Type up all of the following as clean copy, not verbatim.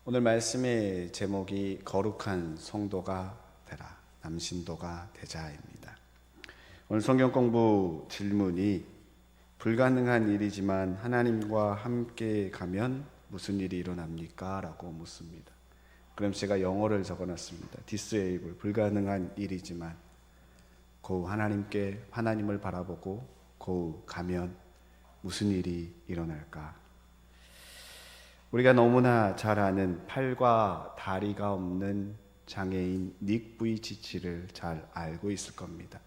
오늘 말씀의 제목이 거룩한 성도가 되라, 남신도가 되자입니다. 오늘 성경 공부 질문이 불가능한 일이지만 하나님과 함께 가면 무슨 일이 일어납니까? 라고 묻습니다. 그럼 제가 영어를 적어놨습니다. disable, 불가능한 일이지만 하나님을 바라보고 가면 무슨 일이 일어날까? 우리가 너무나 잘 아는 팔과 다리가 없는 장애인 닉 부이치치를 잘 알고 있을 겁니다.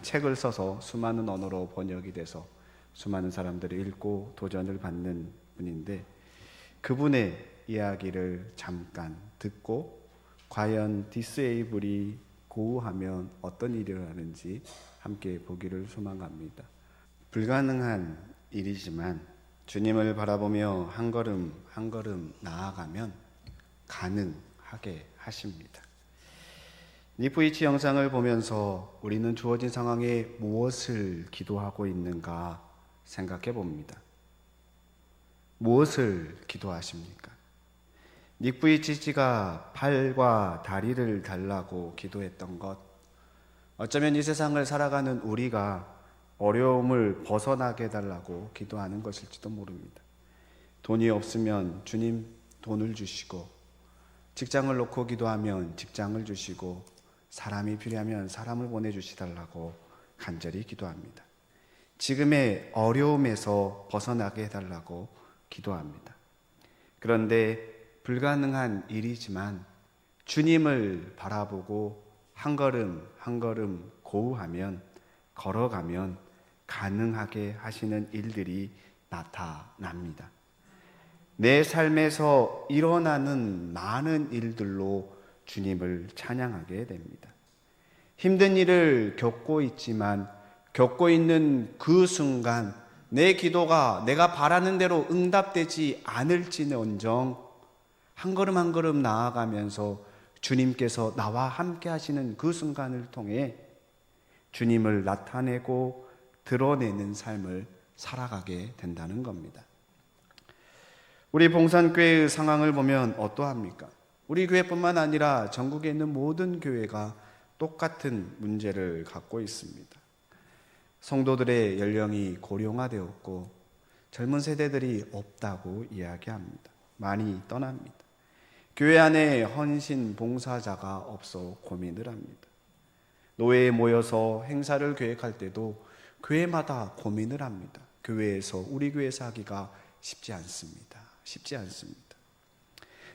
책을 써서 수많은 언어로 번역이 돼서 수많은 사람들이 읽고 도전을 받는 분인데, 그분의 이야기를 잠깐 듣고 과연 디세이블이 고우하면 어떤 일이 일어나는지 함께 보기를 소망합니다. 불가능한 일이지만 주님을 바라보며 한 걸음 한 걸음 나아가면 가능하게 하십니다. 니프이치 영상을 보면서 우리는 주어진 상황에 무엇을 기도하고 있는가 생각해 봅니다. 무엇을 기도하십니까? 니프이치치가 팔과 다리를 달라고 기도했던 것, 어쩌면 이 세상을 살아가는 우리가 어려움을 벗어나게 해달라고 기도하는 것일지도 모릅니다. 돈이 없으면 주님 돈을 주시고, 직장을 놓고 기도하면 직장을 주시고, 사람이 필요하면 사람을 보내주시달라고 간절히 기도합니다. 지금의 어려움에서 벗어나게 해달라고 기도합니다. 그런데 불가능한 일이지만 주님을 바라보고 한 걸음 한 걸음 걸어가면 가능하게 하시는 일들이 나타납니다. 내 삶에서 일어나는 많은 일들로 주님을 찬양하게 됩니다. 힘든 일을 겪고 있지만 겪고 있는 그 순간 내 기도가 내가 바라는 대로 응답되지 않을지언정 한 걸음 한 걸음 나아가면서 주님께서 나와 함께 하시는 그 순간을 통해 주님을 나타내고 드러내는 삶을 살아가게 된다는 겁니다. 우리 봉산교회의 상황을 보면 어떠합니까? 우리 교회뿐만 아니라 전국에 있는 모든 교회가 똑같은 문제를 갖고 있습니다. 성도들의 연령이 고령화되었고 젊은 세대들이 없다고 이야기합니다. 많이 떠납니다. 교회 안에 헌신 봉사자가 없어 고민을 합니다. 노회에 모여서 행사를 계획할 때도 교회마다 고민을 합니다. 우리 교회에서 하기가 쉽지 않습니다.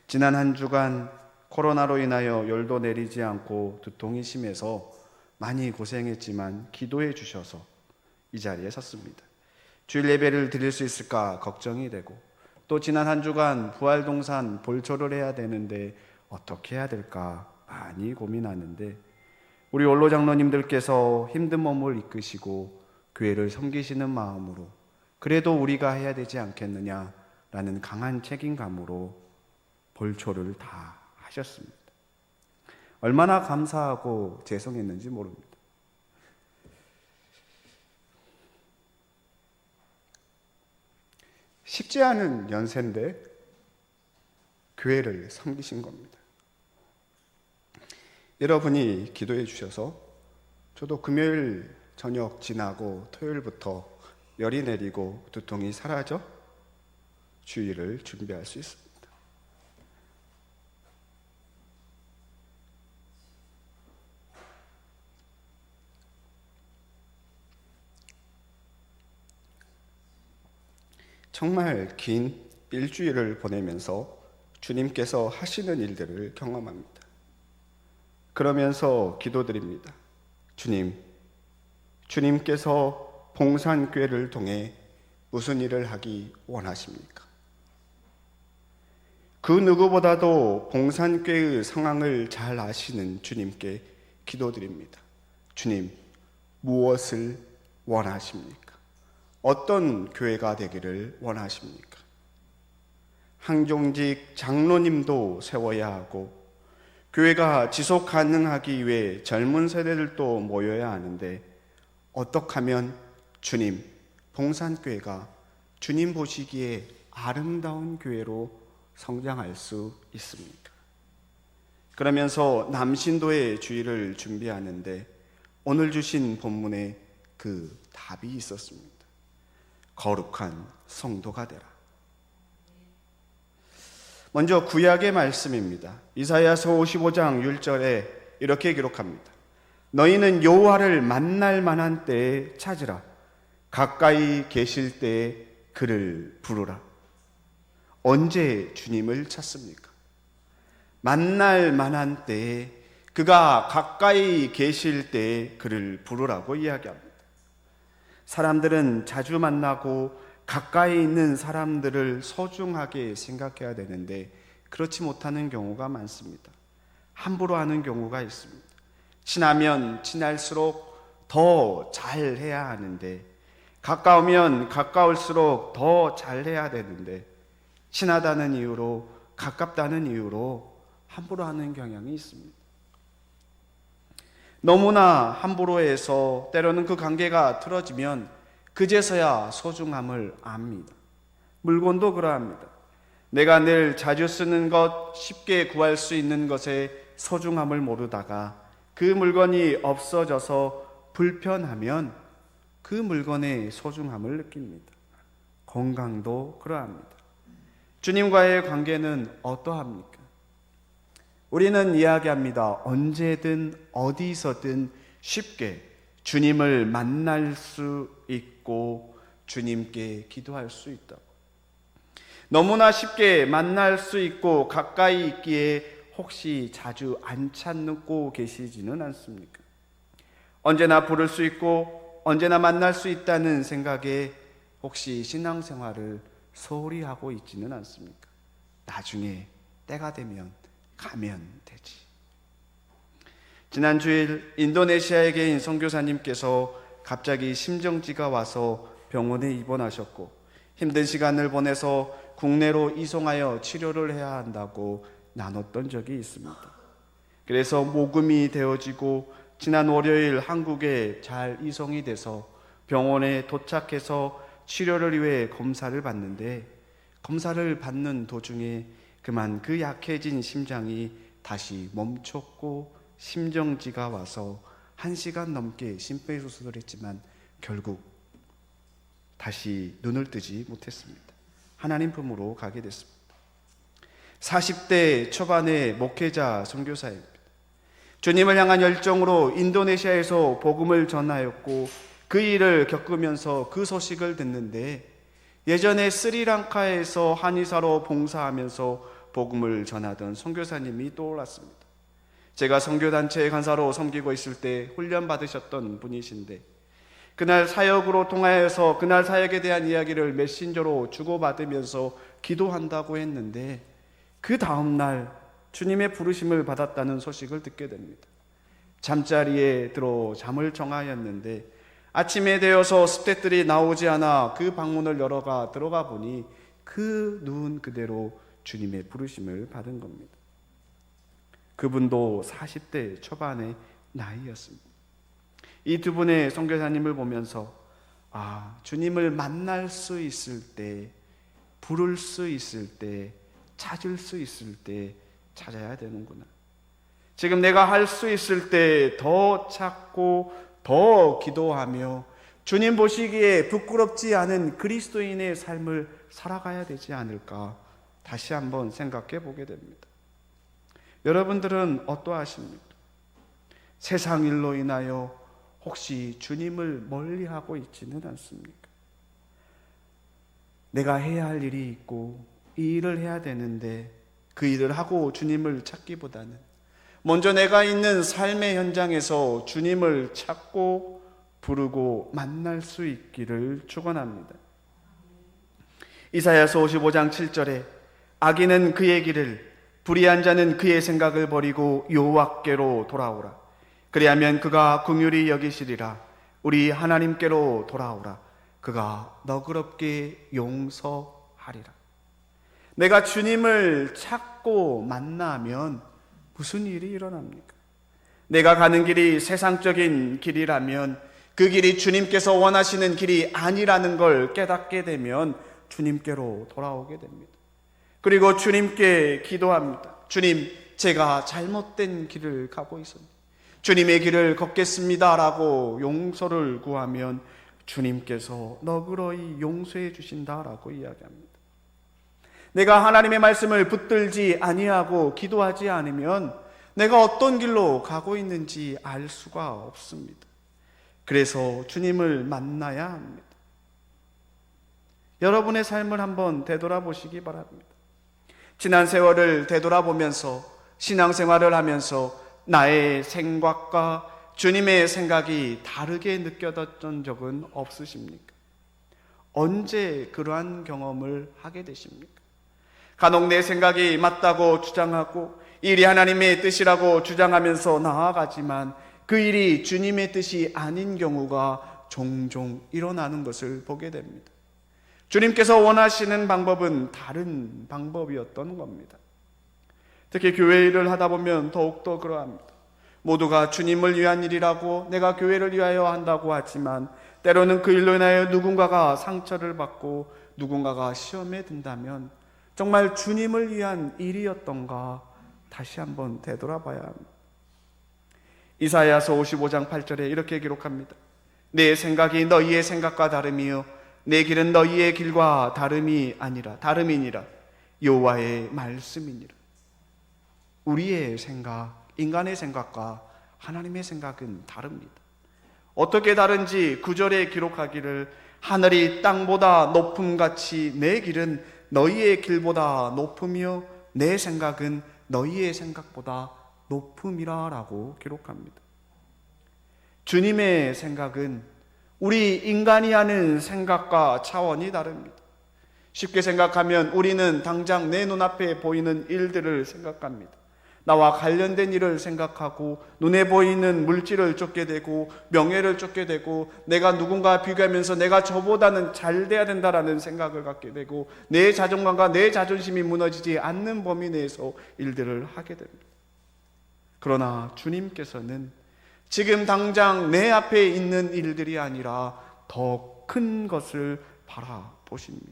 지난 한 주간 코로나로 인하여 열도 내리지 않고 두통이 심해서 많이 고생했지만 기도해 주셔서 이 자리에 섰습니다. 주일 예배를 드릴 수 있을까 걱정이 되고, 또 지난 한 주간 부활동산 볼초를 해야 되는데 어떻게 해야 될까 많이 고민하는데, 우리 원로 장로님들께서 힘든 몸을 이끄시고 교회를 섬기시는 마음으로 그래도 우리가 해야 되지 않겠느냐라는 강한 책임감으로 볼초를 다 하셨습니다. 얼마나 감사하고 죄송했는지 모릅니다. 쉽지 않은 연세인데 교회를 섬기신 겁니다. 여러분이 기도해 주셔서 저도 금요일 저녁 지나고 토요일부터 열이 내리고 두통이 사라져 주일을 준비할 수 있습니다. 정말 긴 일주일을 보내면서 주님께서 하시는 일들을 경험합니다. 그러면서 기도드립니다. 주님께서 봉산교회를 통해 무슨 일을 하기 원하십니까? 그 누구보다도 봉산교회의 상황을 잘 아시는 주님께 기도드립니다. 주님, 무엇을 원하십니까? 어떤 교회가 되기를 원하십니까? 항종직 장로님도 세워야 하고 교회가 지속 가능하기 위해 젊은 세대들도 모여야 하는데, 어떻게 하면 봉산교회가 주님 보시기에 아름다운 교회로 성장할 수 있습니까? 그러면서 남신도의 주일을 준비하는데 오늘 주신 본문에 그 답이 있었습니다. 거룩한 성도가 되라. 먼저 구약의 말씀입니다. 이사야서 55장 6절에 이렇게 기록합니다. 너희는 여호와를 만날 만한 때에 찾으라. 가까이 계실 때에 그를 부르라. 언제 주님을 찾습니까? 만날 만한 때에, 그가 가까이 계실 때에 그를 부르라고 이야기합니다. 사람들은 자주 만나고 가까이 있는 사람들을 소중하게 생각해야 되는데 그렇지 못하는 경우가 많습니다. 함부로 하는 경우가 있습니다. 친하면 친할수록 더 잘해야 하는데, 가까우면 가까울수록 더 잘해야 되는데, 친하다는 이유로, 가깝다는 이유로 함부로 하는 경향이 있습니다. 너무나 함부로 해서 때로는 그 관계가 틀어지면 그제서야 소중함을 압니다. 물건도 그러합니다. 내가 늘 자주 쓰는 것, 쉽게 구할 수 있는 것의 소중함을 모르다가 그 물건이 없어져서 불편하면 그 물건의 소중함을 느낍니다. 건강도 그러합니다. 주님과의 관계는 어떠합니까? 우리는 이야기합니다. 언제든 어디서든 쉽게 주님을 만날 수 있고 주님께 기도할 수 있다고. 너무나 쉽게 만날 수 있고 가까이 있기에 혹시 자주 안 찾고 계시지는 않습니까? 언제나 부를 수 있고 언제나 만날 수 있다는 생각에 혹시 신앙생활을 소홀히 하고 있지는 않습니까? 나중에 때가 되면 가면 되지. 지난 주일 인도네시아에 계신 선교사님께서 갑자기 심정지가 와서 병원에 입원하셨고 힘든 시간을 보내서 국내로 이송하여 치료를 해야 한다고 나눴던 적이 있습니다. 그래서 모금이 되어지고 지난 월요일 한국에 잘 이송이 돼서 병원에 도착해서 치료를 위해 검사를 받는데, 검사를 받는 도중에 그만 그 약해진 심장이 다시 멈췄고 심정지가 와서 1시간 넘게 심폐소생술을 했지만 결국 다시 눈을 뜨지 못했습니다. 하나님 품으로 가게 됐습니다. 40대 초반의 목회자 선교사입니다. 주님을 향한 열정으로 인도네시아에서 복음을 전하였고 그 일을 겪으면서 그 소식을 듣는데, 예전에 스리랑카에서 한의사로 봉사하면서 복음을 전하던 선교사님이 떠올랐습니다. 제가 선교단체의 간사로 섬기고 있을 때 훈련 받으셨던 분이신데, 그날 사역으로 통하여서 그날 사역에 대한 이야기를 메신저로 주고받으면서 기도한다고 했는데, 그 다음날 주님의 부르심을 받았다는 소식을 듣게 됩니다. 잠자리에 들어 잠을 청하였는데 아침에 되어서 스태프들이 나오지 않아 그 방문을 열어가 들어가 보니 그 눈 그대로 주님의 부르심을 받은 겁니다. 그분도 40대 초반의 나이였습니다. 이 두 분의 선교사님을 보면서 주님을 만날 수 있을 때, 부를 수 있을 때, 찾을 수 있을 때 찾아야 되는구나. 지금 내가 할 수 있을 때 더 찾고 더 기도하며 주님 보시기에 부끄럽지 않은 그리스도인의 삶을 살아가야 되지 않을까 다시 한번 생각해 보게 됩니다. 여러분들은 어떠하십니까? 세상 일로 인하여 혹시 주님을 멀리하고 있지는 않습니까? 내가 해야 할 일이 있고 이 일을 해야 되는데 그 일을 하고 주님을 찾기보다는 먼저 내가 있는 삶의 현장에서 주님을 찾고 부르고 만날 수 있기를 축원합니다. 이사야서 55장 7절에 악인은 그의 길을, 불의한 자는 그의 생각을 버리고 여호와께로 돌아오라. 그리하면 그가 긍휼히 여기시리라. 우리 하나님께로 돌아오라. 그가 너그럽게 용서하리라. 내가 주님을 찾고 만나면 무슨 일이 일어납니까? 내가 가는 길이 세상적인 길이라면, 그 길이 주님께서 원하시는 길이 아니라는 걸 깨닫게 되면 주님께로 돌아오게 됩니다. 그리고 주님께 기도합니다. 주님, 제가 잘못된 길을 가고 있습니다. 주님의 길을 걷겠습니다라고 용서를 구하면 주님께서 너그러이 용서해 주신다라고 이야기합니다. 내가 하나님의 말씀을 붙들지 아니하고 기도하지 않으면 내가 어떤 길로 가고 있는지 알 수가 없습니다. 그래서 주님을 만나야 합니다. 여러분의 삶을 한번 되돌아보시기 바랍니다. 지난 세월을 되돌아보면서 신앙생활을 하면서 나의 생각과 주님의 생각이 다르게 느껴졌던 적은 없으십니까? 언제 그러한 경험을 하게 되십니까? 간혹 내 생각이 맞다고 주장하고 일이 하나님의 뜻이라고 주장하면서 나아가지만 그 일이 주님의 뜻이 아닌 경우가 종종 일어나는 것을 보게 됩니다. 주님께서 원하시는 방법은 다른 방법이었던 겁니다. 특히 교회 일을 하다 보면 더욱더 그러합니다. 모두가 주님을 위한 일이라고 내가 교회를 위하여 한다고 하지만 때로는 그 일로 인하여 누군가가 상처를 받고 누군가가 시험에 든다면 정말 주님을 위한 일이었던가 다시 한번 되돌아봐야 합니다. 이사야서 55장 8절에 이렇게 기록합니다. 내 생각이 너희의 생각과 다름이요 내 길은 너희의 길과 다름이니라 여호와의 말씀이니라. 우리의 생각, 인간의 생각과 하나님의 생각은 다릅니다. 어떻게 다른지 9절에 기록하기를 하늘이 땅보다 높음같이 내 길은 너희의 길보다 높으며 내 생각은 너희의 생각보다 높음이라 라고 기록합니다. 주님의 생각은 우리 인간이 하는 생각과 차원이 다릅니다. 쉽게 생각하면 우리는 당장 내 눈앞에 보이는 일들을 생각합니다. 나와 관련된 일을 생각하고 눈에 보이는 물질을 쫓게 되고 명예를 쫓게 되고 내가 누군가 비교하면서 내가 저보다는 잘 돼야 된다라는 생각을 갖게 되고 내 자존감과 내 자존심이 무너지지 않는 범위 내에서 일들을 하게 됩니다. 그러나 주님께서는 지금 당장 내 앞에 있는 일들이 아니라 더 큰 것을 바라보십니다.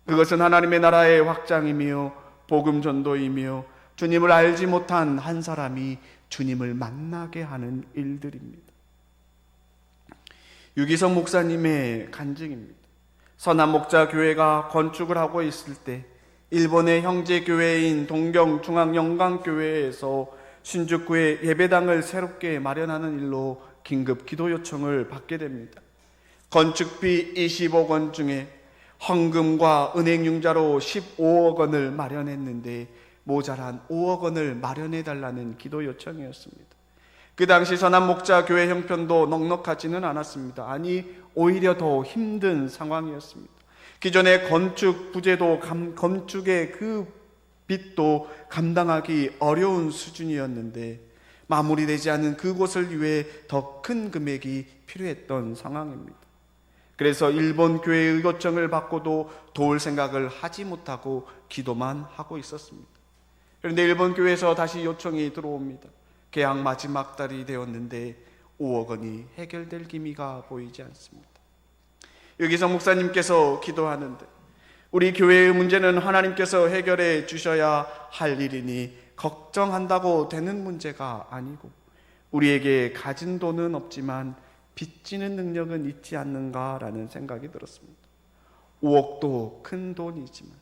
그것은 하나님의 나라의 확장이며 복음 전도이며 주님을 알지 못한 한 사람이 주님을 만나게 하는 일들입니다. 유기성 목사님의 간증입니다. 선한목자교회가 건축을 하고 있을 때 일본의 형제교회인 동경중앙영광교회에서 신주쿠에 예배당을 새롭게 마련하는 일로 긴급 기도 요청을 받게 됩니다. 건축비 20억 원 중에 헌금과 은행융자로 15억 원을 마련했는데 모자란 5억 원을 마련해달라는 기도 요청이었습니다. 그 당시 선한목자교회 형편도 넉넉하지는 않았습니다. 아니 오히려 더 힘든 상황이었습니다. 기존의 건축 부재도 건축의 그 빚도 감당하기 어려운 수준이었는데 마무리되지 않은 그곳을 위해 더 큰 금액이 필요했던 상황입니다. 그래서 일본 교회의 요청을 받고도 도울 생각을 하지 못하고 기도만 하고 있었습니다. 그런데 일본 교회에서 다시 요청이 들어옵니다. 계약 마지막 달이 되었는데 5억 원이 해결될 기미가 보이지 않습니다. 여기서 목사님께서 기도하는데 우리 교회의 문제는 하나님께서 해결해 주셔야 할 일이니 걱정한다고 되는 문제가 아니고 우리에게 가진 돈은 없지만 빚지는 능력은 있지 않는가라는 생각이 들었습니다. 5억도 큰 돈이지만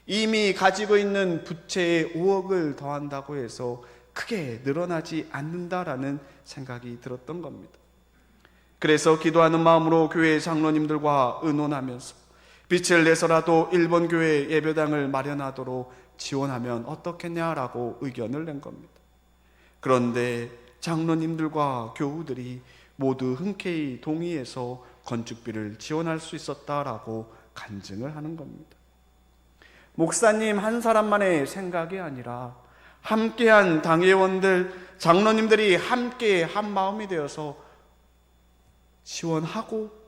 이미 가지고 있는 부채에 5억을 더한다고 해서 크게 늘어나지 않는다라는 생각이 들었던 겁니다. 그래서 기도하는 마음으로 교회 장로님들과 의논하면서 빚을 내서라도 일본 교회 예배당을 마련하도록 지원하면 어떻겠냐라고 의견을 낸 겁니다. 그런데 장로님들과 교우들이 모두 흔쾌히 동의해서 건축비를 지원할 수 있었다라고 간증을 하는 겁니다. 목사님 한 사람만의 생각이 아니라 함께한 당회원들, 장로님들이 함께 한 마음이 되어서 지원하고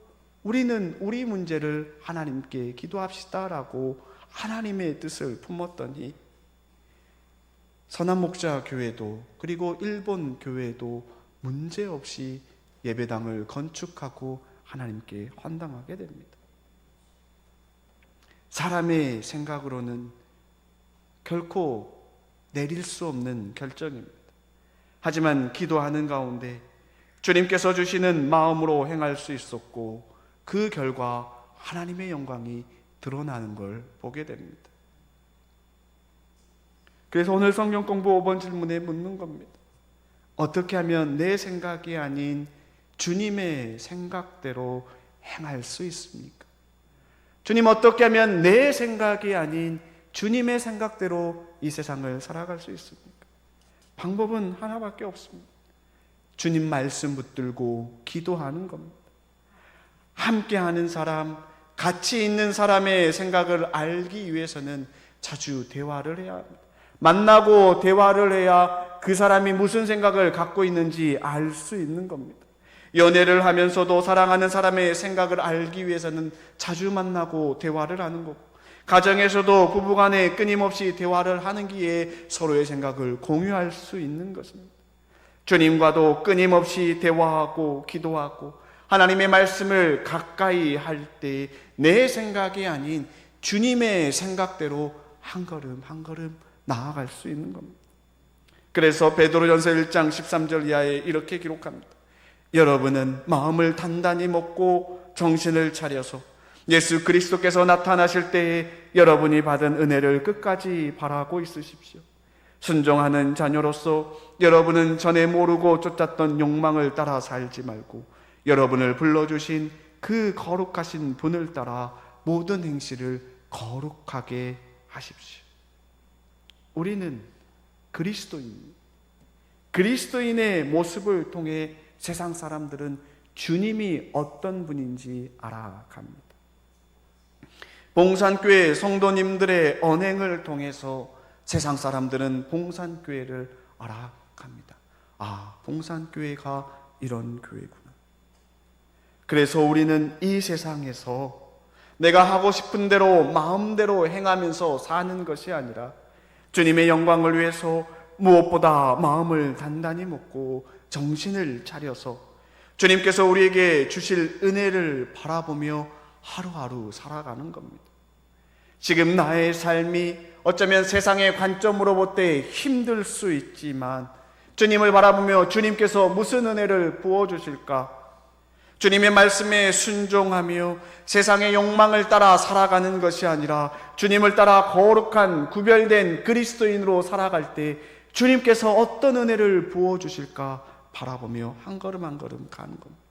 우리는 우리 문제를 하나님께 기도합시다라고 하나님의 뜻을 품었더니 선한목자교회도 그리고 일본 교회도 문제없이 예배당을 건축하고 하나님께 헌당하게 됩니다. 사람의 생각으로는 결코 내릴 수 없는 결정입니다. 하지만 기도하는 가운데 주님께서 주시는 마음으로 행할 수 있었고, 그 결과 하나님의 영광이 드러나는 걸 보게 됩니다. 그래서 오늘 성경 공부 5번 질문에 묻는 겁니다. 어떻게 하면 내 생각이 아닌 주님의 생각대로 행할 수 있습니까? 주님, 어떻게 하면 내 생각이 아닌 주님의 생각대로 이 세상을 살아갈 수 있습니까? 방법은 하나밖에 없습니다. 주님 말씀 붙들고 기도하는 겁니다. 함께하는 사람, 같이 있는 사람의 생각을 알기 위해서는 자주 대화를 해야 합니다. 만나고 대화를 해야 그 사람이 무슨 생각을 갖고 있는지 알 수 있는 겁니다. 연애를 하면서도 사랑하는 사람의 생각을 알기 위해서는 자주 만나고 대화를 하는 거고, 가정에서도 부부간에 끊임없이 대화를 하는 기에 서로의 생각을 공유할 수 있는 것입니다. 주님과도 끊임없이 대화하고 기도하고 하나님의 말씀을 가까이 할 때 내 생각이 아닌 주님의 생각대로 한 걸음 한 걸음 나아갈 수 있는 겁니다. 그래서 베드로전서 1장 13절 이하에 이렇게 기록합니다. 여러분은 마음을 단단히 먹고 정신을 차려서 예수 그리스도께서 나타나실 때에 여러분이 받은 은혜를 끝까지 바라고 있으십시오. 순종하는 자녀로서 여러분은 전에 모르고 쫓았던 욕망을 따라 살지 말고 여러분을 불러주신 그 거룩하신 분을 따라 모든 행실을 거룩하게 하십시오. 우리는 그리스도인의 모습을 통해 세상 사람들은 주님이 어떤 분인지 알아갑니다. 봉산교회 성도님들의 언행을 통해서 세상 사람들은 봉산교회를 알아갑니다. 아, 봉산교회가 이런 교회구나. 그래서 우리는 이 세상에서 내가 하고 싶은 대로 마음대로 행하면서 사는 것이 아니라 주님의 영광을 위해서 무엇보다 마음을 단단히 먹고 정신을 차려서 주님께서 우리에게 주실 은혜를 바라보며 하루하루 살아가는 겁니다. 지금 나의 삶이 어쩌면 세상의 관점으로 볼 때 힘들 수 있지만 주님을 바라보며 주님께서 무슨 은혜를 부어주실까? 주님의 말씀에 순종하며 세상의 욕망을 따라 살아가는 것이 아니라 주님을 따라 거룩한 구별된 그리스도인으로 살아갈 때 주님께서 어떤 은혜를 부어주실까 바라보며 한 걸음 한 걸음 가는 겁니다.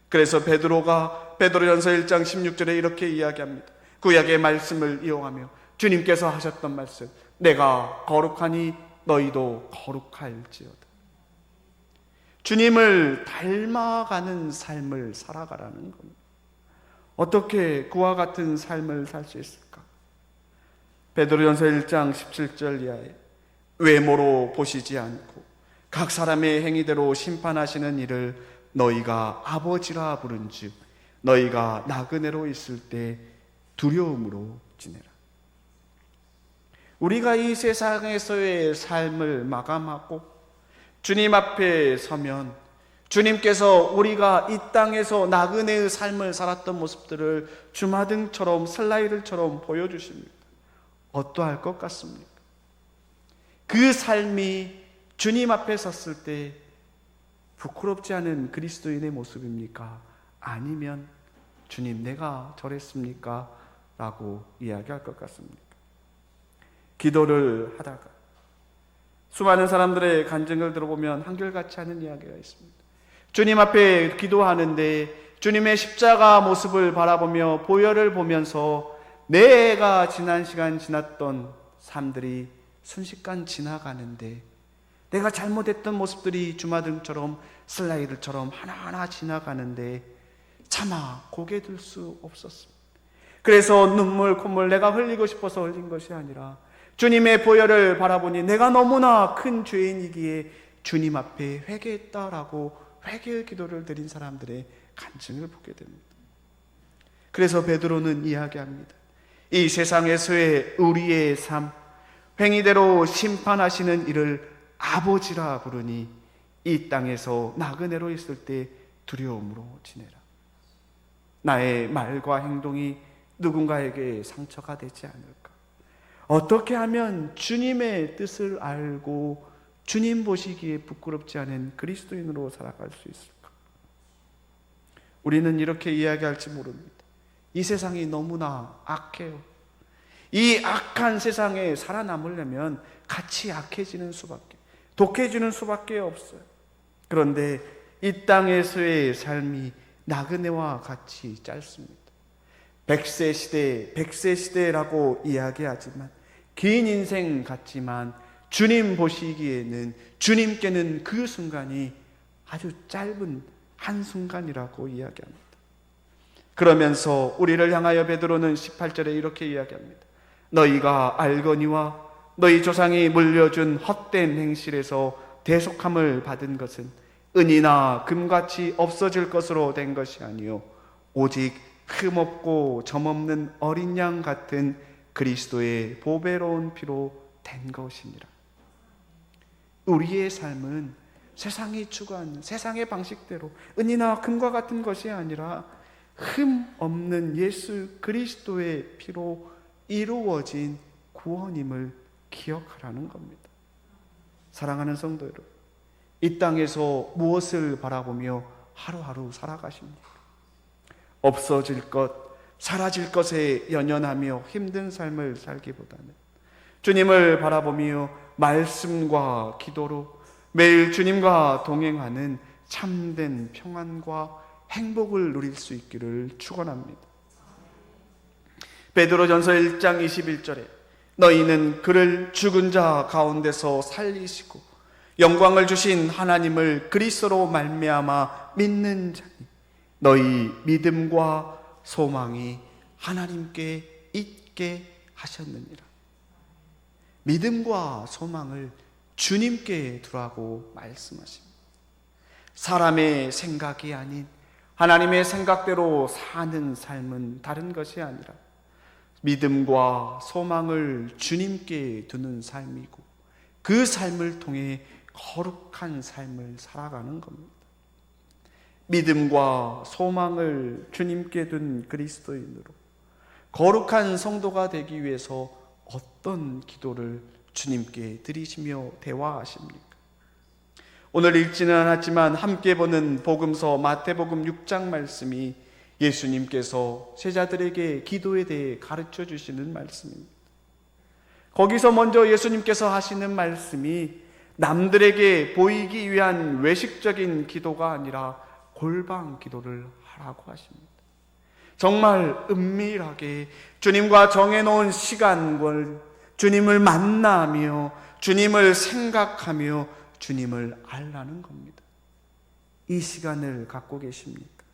그래서 베드로가 베드로전서 1장 16절에 이렇게 이야기합니다. 구약의 말씀을 이용하며 주님께서 하셨던 말씀, 내가 거룩하니 너희도 거룩할지어다. 주님을 닮아가는 삶을 살아가라는 겁니다. 어떻게 그와 같은 삶을 살 수 있을까? 베드로전서 1장 17절 이하에 외모로 보시지 않고 각 사람의 행위대로 심판하시는 이를 너희가 아버지라 부른즉 너희가 나그네로 있을 때 두려움으로 지내라. 우리가 이 세상에서의 삶을 마감하고 주님 앞에 서면 주님께서 우리가 이 땅에서 나그네의 삶을 살았던 모습들을 주마등처럼 슬라이드처럼 보여주십니다. 어떠할 것 같습니까? 그 삶이 주님 앞에 섰을 때 부끄럽지 않은 그리스도인의 모습입니까? 아니면 주님 내가 저랬습니까? 라고 이야기할 것 같습니까? 기도를 하다가 수많은 사람들의 간증을 들어보면 한결같이 않은 이야기가 있습니다. 주님 앞에 기도하는데 주님의 십자가 모습을 바라보며 보혈을 보면서 내가 지난 시간 지났던 삶들이 순식간 지나가는데 내가 잘못했던 모습들이 주마등처럼 슬라이드처럼 하나하나 지나가는데 차마 고개 들 수 없었습니다. 그래서 눈물 콧물 내가 흘리고 싶어서 흘린 것이 아니라 주님의 보혈을 바라보니 내가 너무나 큰 죄인이기에 주님 앞에 회개했다라고 회개의 기도를 드린 사람들의 간증을 보게 됩니다. 그래서 베드로는 이야기합니다. 이 세상에서의 우리의 삶, 행위대로 심판하시는 이를 아버지라 부르니 이 땅에서 나그네로 있을 때 두려움으로 지내라. 나의 말과 행동이 누군가에게 상처가 되지 않을까? 어떻게 하면 주님의 뜻을 알고 주님 보시기에 부끄럽지 않은 그리스도인으로 살아갈 수 있을까? 우리는 이렇게 이야기할지 모릅니다. 이 세상이 너무나 악해요. 이 악한 세상에 살아남으려면 같이 악해지는 수밖에, 독해지는 수밖에 없어요. 그런데 이 땅에서의 삶이 나그네와 같이 짧습니다. 100세 시대, 100세 시대라고 이야기하지만 긴 인생 같지만 주님 보시기에는, 주님께는 그 순간이 아주 짧은 한순간이라고 이야기합니다. 그러면서 우리를 향하여 베드로는 18절에 이렇게 이야기합니다. 너희가 알거니와 너희 조상이 물려준 헛된 행실에서 대속함을 받은 것은 은이나 금같이 없어질 것으로 된 것이 아니요 오직 흠없고 점없는 어린 양 같은 그리스도의 보배로운 피로 된 것이니라. 우리의 삶은 세상이 추구하는 세상의 방식대로 은이나 금과 같은 것이 아니라 흠 없는 예수 그리스도의 피로 이루어진 구원임을 기억하라는 겁니다. 사랑하는 성도 여러분, 이 땅에서 무엇을 바라보며 하루하루 살아가십니까? 없어질 것, 사라질 것에 연연하며 힘든 삶을 살기보다는 주님을 바라보며 말씀과 기도로 매일 주님과 동행하는 참된 평안과 행복을 누릴 수 있기를 축원합니다. 베드로전서 1장 21절에 너희는 그를 죽은 자 가운데서 살리시고 영광을 주신 하나님을 그리스도로 말미암아 믿는 자니 너희 믿음과 소망이 하나님께 있게 하셨느니라. 믿음과 소망을 주님께 두라고 말씀하십니다. 사람의 생각이 아닌 하나님의 생각대로 사는 삶은 다른 것이 아니라 믿음과 소망을 주님께 두는 삶이고 그 삶을 통해 거룩한 삶을 살아가는 겁니다. 믿음과 소망을 주님께 둔 그리스도인으로 거룩한 성도가 되기 위해서 어떤 기도를 주님께 드리시며 대화하십니까? 오늘 읽지는 않았지만 함께 보는 복음서 마태복음 6장 말씀이 예수님께서 제자들에게 기도에 대해 가르쳐 주시는 말씀입니다. 거기서 먼저 예수님께서 하시는 말씀이 남들에게 보이기 위한 외식적인 기도가 아니라 골방 기도를 하라고 하십니다. 정말 은밀하게 주님과 정해놓은 시간을 주님을 만나며 주님을 생각하며 주님을 알라는 겁니다. 이 시간을 갖고 계십니까?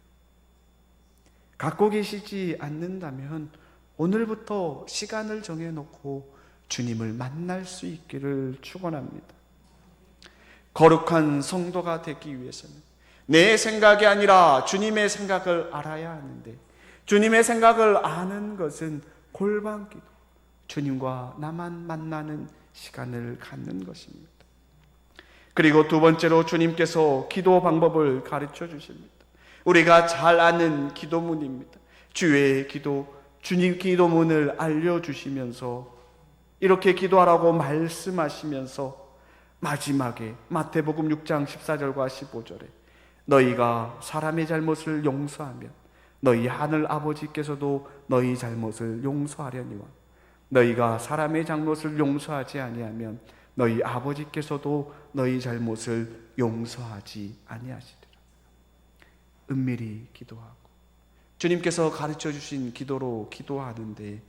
갖고 계시지 않는다면 오늘부터 시간을 정해놓고 주님을 만날 수 있기를 축원합니다. 거룩한 성도가 되기 위해서는 내 생각이 아니라 주님의 생각을 알아야 하는데 주님의 생각을 아는 것은 골방기도, 주님과 나만 만나는 시간을 갖는 것입니다. 그리고 두 번째로 주님께서 기도 방법을 가르쳐 주십니다. 우리가 잘 아는 기도문입니다. 주의 기도, 주님 기도문을 알려주시면서 이렇게 기도하라고 말씀하시면서 마지막에 마태복음 6장 14절과 15절에 너희가 사람의 잘못을 용서하면 너희 하늘 아버지께서도 너희 잘못을 용서하려니와 너희가 사람의 잘못을 용서하지 아니하면 너희 아버지께서도 너희 잘못을 용서하지 아니하시리라. 은밀히 기도하고 주님께서 가르쳐 주신 기도로 기도하는데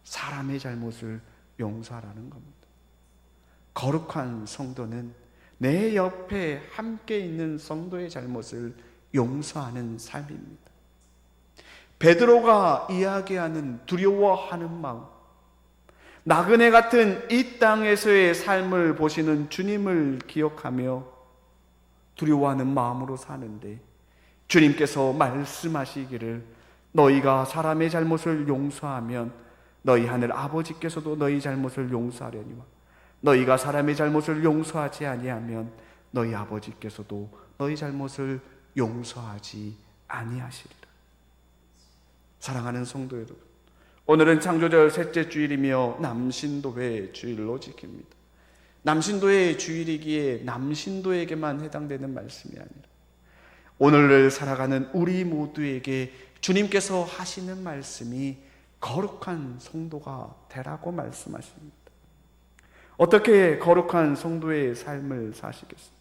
사람의 잘못을 용서하라는 겁니다. 거룩한 성도는 내 옆에 함께 있는 성도의 잘못을 용서하는 삶입니다. 베드로가 이야기하는 두려워하는 마음, 나그네 같은 이 땅에서의 삶을 보시는 주님을 기억하며 두려워하는 마음으로 사는데 주님께서 말씀하시기를 너희가 사람의 잘못을 용서하면 너희 하늘 아버지께서도 너희 잘못을 용서하려니와 너희가 사람의 잘못을 용서하지 아니하면 너희 아버지께서도 너희 잘못을 용서하지 아니하시리라. 사랑하는 성도 여러분, 오늘은 창조절 셋째 주일이며 남신도회 주일로 지킵니다. 남신도회 주일이기에 남신도에게만 해당되는 말씀이 아니라 오늘을 살아가는 우리 모두에게 주님께서 하시는 말씀이 거룩한 성도가 되라고 말씀하십니다. 어떻게 거룩한 성도의 삶을 사시겠습니까?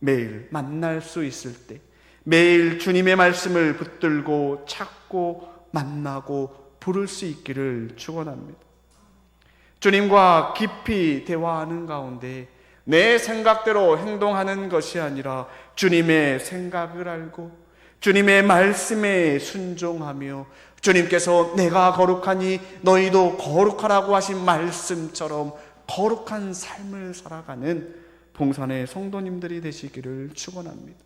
매일 만날 수 있을 때 매일 주님의 말씀을 붙들고 찾고 만나고 부를 수 있기를 축원합니다. 주님과 깊이 대화하는 가운데 내 생각대로 행동하는 것이 아니라 주님의 생각을 알고 주님의 말씀에 순종하며 주님께서 내가 거룩하니 너희도 거룩하라고 하신 말씀처럼 거룩한 삶을 살아가는 봉산의 성도님들이 되시기를 축원합니다.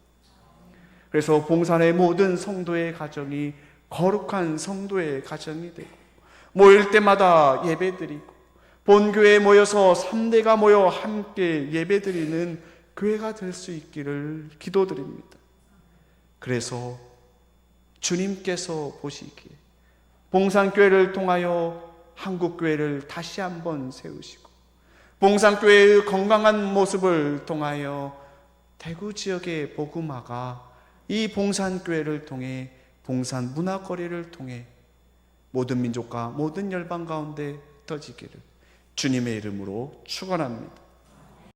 그래서 봉산의 모든 성도의 가정이 거룩한 성도의 가정이 되고 모일 때마다 예배드리고 본교회에 모여서 3대가 모여 함께 예배드리는 교회가 될 수 있기를 기도드립니다. 그래서 주님께서 보시기에 봉산교회를 통하여 한국교회를 다시 한번 세우시고 봉산교회의 건강한 모습을 통하여 대구 지역의 복음화가 이 봉산교회를 통해 봉산 문화거리를 통해 모든 민족과 모든 열방 가운데 터지기를 주님의 이름으로 축원합니다.